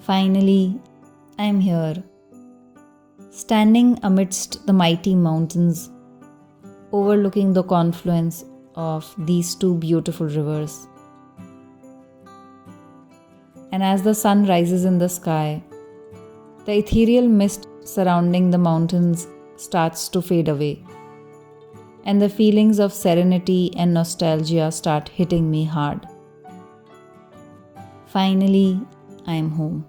Finally, I am here, standing amidst the mighty mountains, overlooking the confluence of these two beautiful rivers. And as the sun rises in the sky, the ethereal mist surrounding the mountains starts to fade away, and the feelings of serenity and nostalgia start hitting me hard. Finally, I am home.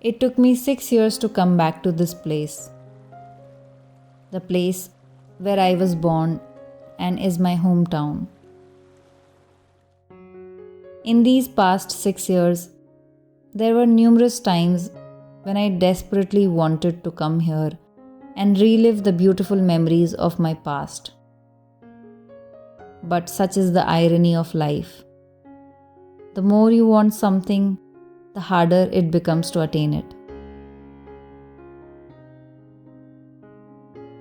It took me 6 years to come back to this place, the place where I was born and is my hometown. In these past 6 years, there were numerous times when I desperately wanted to come here and relive the beautiful memories of my past. But such is the irony of life. The more you want something, the harder it becomes to attain it.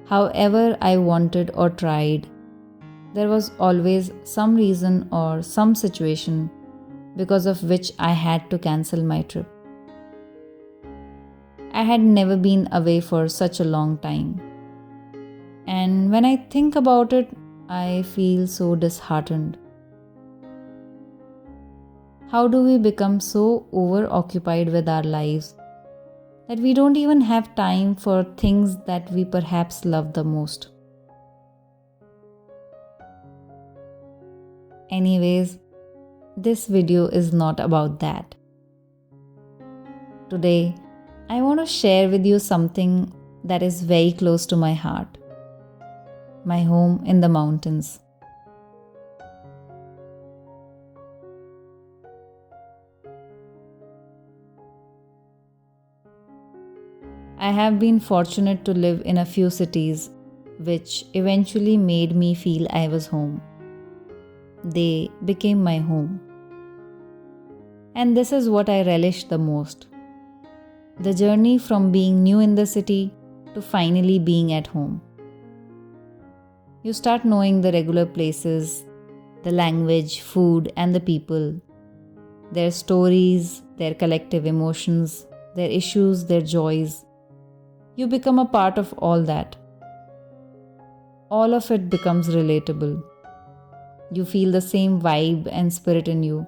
However I wanted or tried, there was always some reason or some situation because of which I had to cancel my trip. I had never been away for such a long time. And when I think about it, I feel so disheartened. How do we become so overoccupied with our lives that we don't even have time for things that we perhaps love the most? Anyways, this video is not about that. Today, I want to share with you something that is very close to my heart. My home in the mountains. I have been fortunate to live in a few cities which eventually made me feel I was home. They became my home. And this is what I relish the most. The journey from being new in the city to finally being at home. You start knowing the regular places, the language, food, and the people, their stories, their collective emotions, their issues, their joys. You become a part of all that. All of it becomes relatable. You feel the same vibe and spirit in you.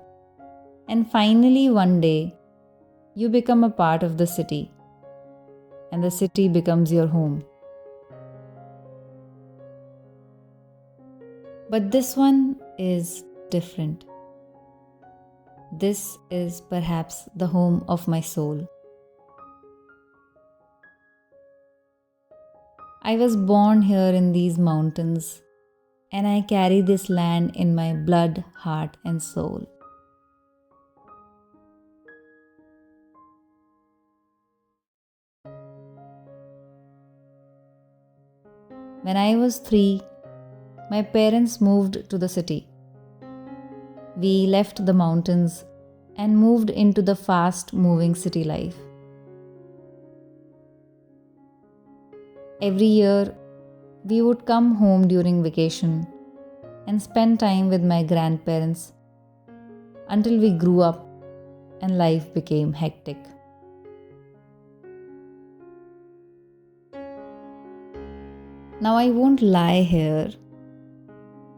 And finally, one day, you become a part of the city. And the city becomes your home. But this one is different. This is perhaps the home of my soul. I was born here in these mountains, and I carry this land in my blood, heart, and soul. When I was 3, my parents moved to the city. We left the mountains and moved into the fast-moving city life. Every year, we would come home during vacation and spend time with my grandparents until we grew up and life became hectic. Now, I won't lie here.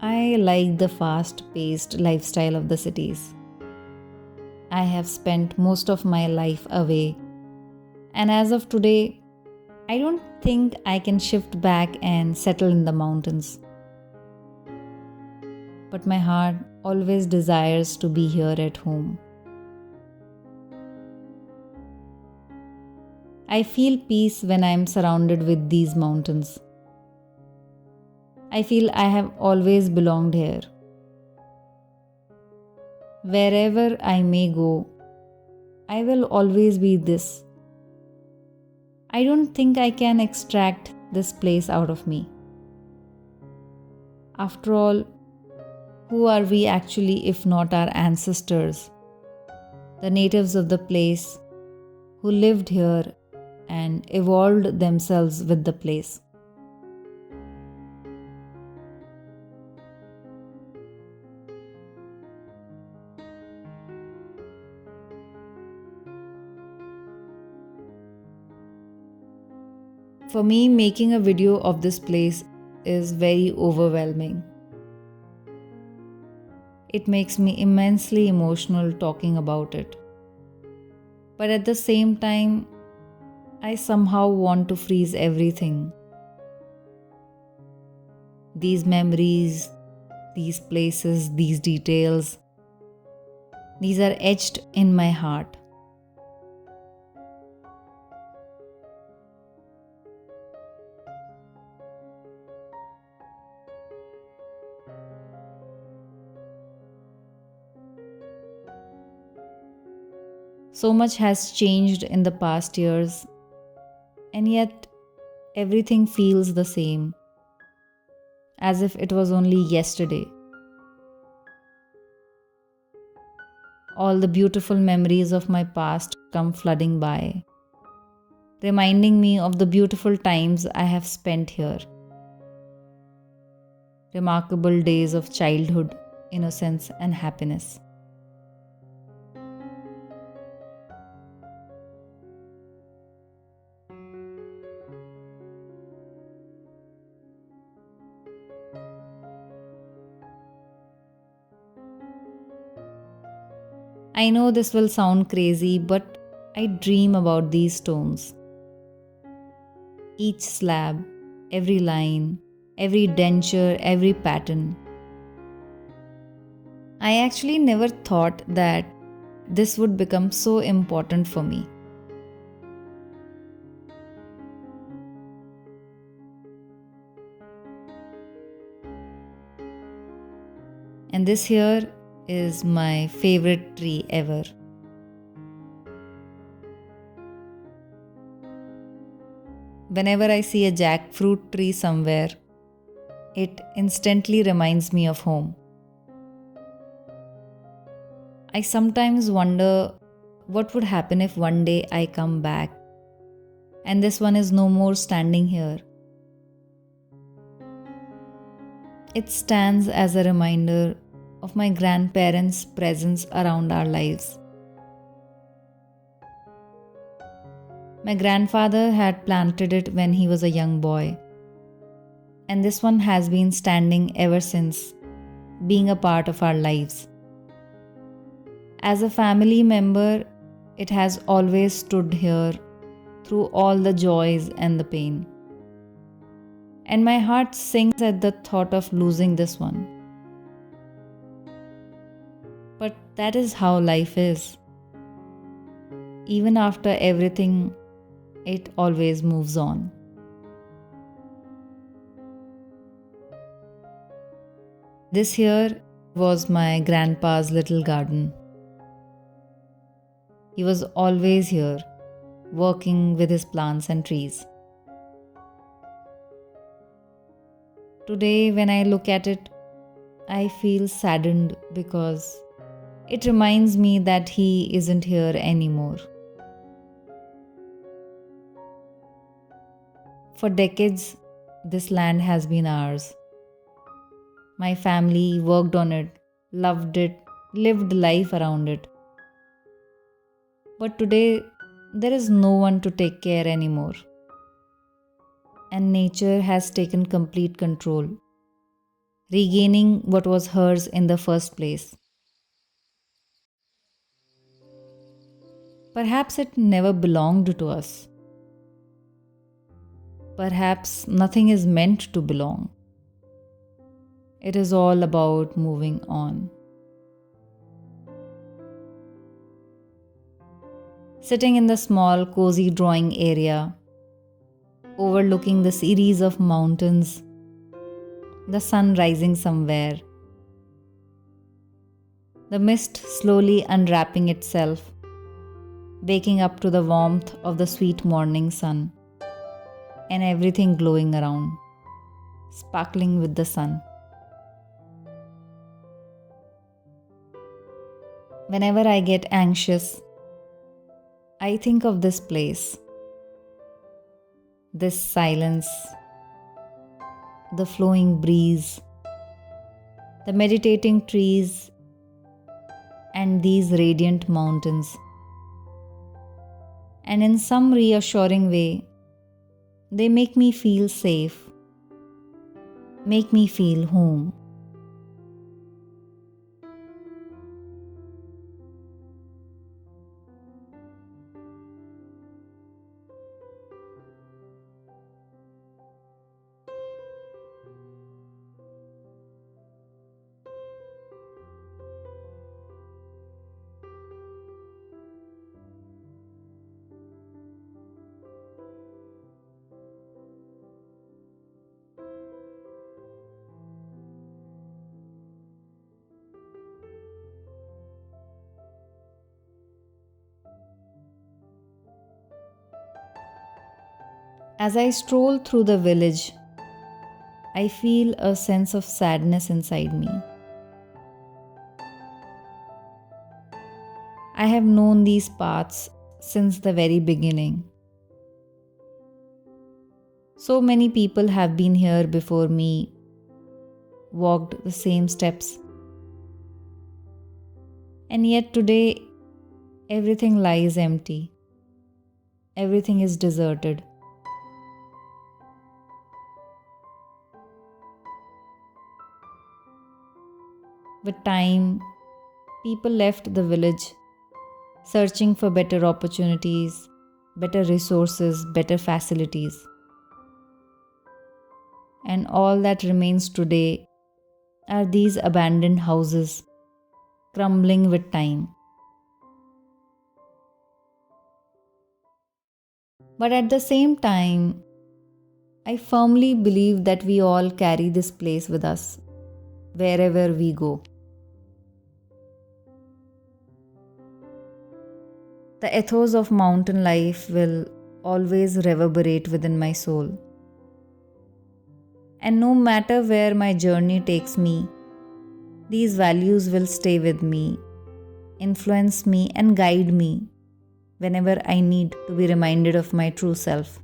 I like the fast-paced lifestyle of the cities. I have spent most of my life away, and as of today, I don't think I can shift back and settle in the mountains. But my heart always desires to be here at home. I feel peace when I am surrounded with these mountains. I feel I have always belonged here. Wherever I may go, I will always be this. I don't think I can extract this place out of me. After all, who are we actually if not our ancestors, the natives of the place who lived here and evolved themselves with the place? For me, making a video of this place is very overwhelming. It makes me immensely emotional talking about it. But at the same time, I somehow want to freeze everything. These memories, these places, these details, these are etched in my heart. So much has changed in the past years, and yet everything feels the same, as if it was only yesterday. All the beautiful memories of my past come flooding by, reminding me of the beautiful times I have spent here. Remarkable days of childhood, innocence, and happiness. I know this will sound crazy, but I dream about these stones. Each slab, every line, every denture, every pattern. I actually never thought that this would become so important for me. And this here is my favorite tree ever. Whenever I see a jackfruit tree somewhere, it instantly reminds me of home. I sometimes wonder what would happen if one day I come back and this one is no more standing here. It stands as a reminder of my grandparents' presence around our lives. My grandfather had planted it when he was a young boy, and this one has been standing ever since, being a part of our lives. As a family member, it has always stood here through all the joys and the pain. And my heart sinks at the thought of losing this one. But that is how life is. Even after everything, it always moves on. This here was my grandpa's little garden. He was always here, working with his plants and trees. Today, when I look at it, I feel saddened because it reminds me that he isn't here anymore. For decades, this land has been ours. My family worked on it, loved it, lived life around it. But today, there is no one to take care anymore. And nature has taken complete control, regaining what was hers in the first place. Perhaps it never belonged to us. Perhaps nothing is meant to belong. It is all about moving on. Sitting in the small, cozy drawing area, overlooking the series of mountains, the sun rising somewhere, the mist slowly unwrapping itself, waking up to the warmth of the sweet morning sun, and everything glowing around, sparkling with the sun. Whenever I get anxious, I think of this place, this silence, the flowing breeze, the meditating trees, and these radiant mountains. And in some reassuring way, they make me feel safe, make me feel home. As I stroll through the village, I feel a sense of sadness inside me. I have known these paths since the very beginning. So many people have been here before me, walked the same steps. And yet today, everything lies empty. Everything is deserted. With time, people left the village, searching for better opportunities, better resources, better facilities. And all that remains today are these abandoned houses, crumbling with time. But at the same time, I firmly believe that we all carry this place with us, wherever we go. The ethos of mountain life will always reverberate within my soul. And no matter where my journey takes me, these values will stay with me, influence me, and guide me whenever I need to be reminded of my true self.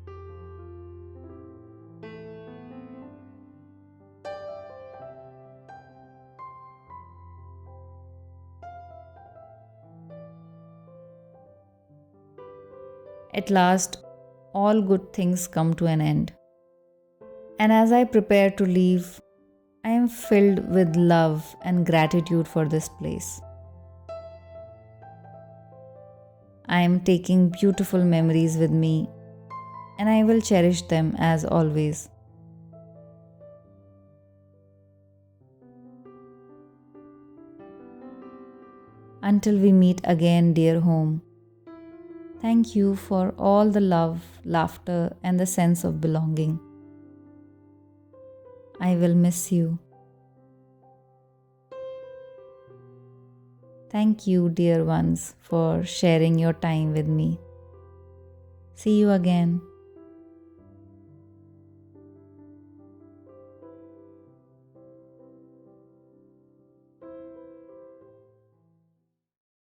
At last, all good things come to an end. And as I prepare to leave, I am filled with love and gratitude for this place. I am taking beautiful memories with me, and I will cherish them as always. Until we meet again, dear home, thank you for all the love, laughter, and the sense of belonging. I will miss you. Thank you, dear ones, for sharing your time with me. See you again.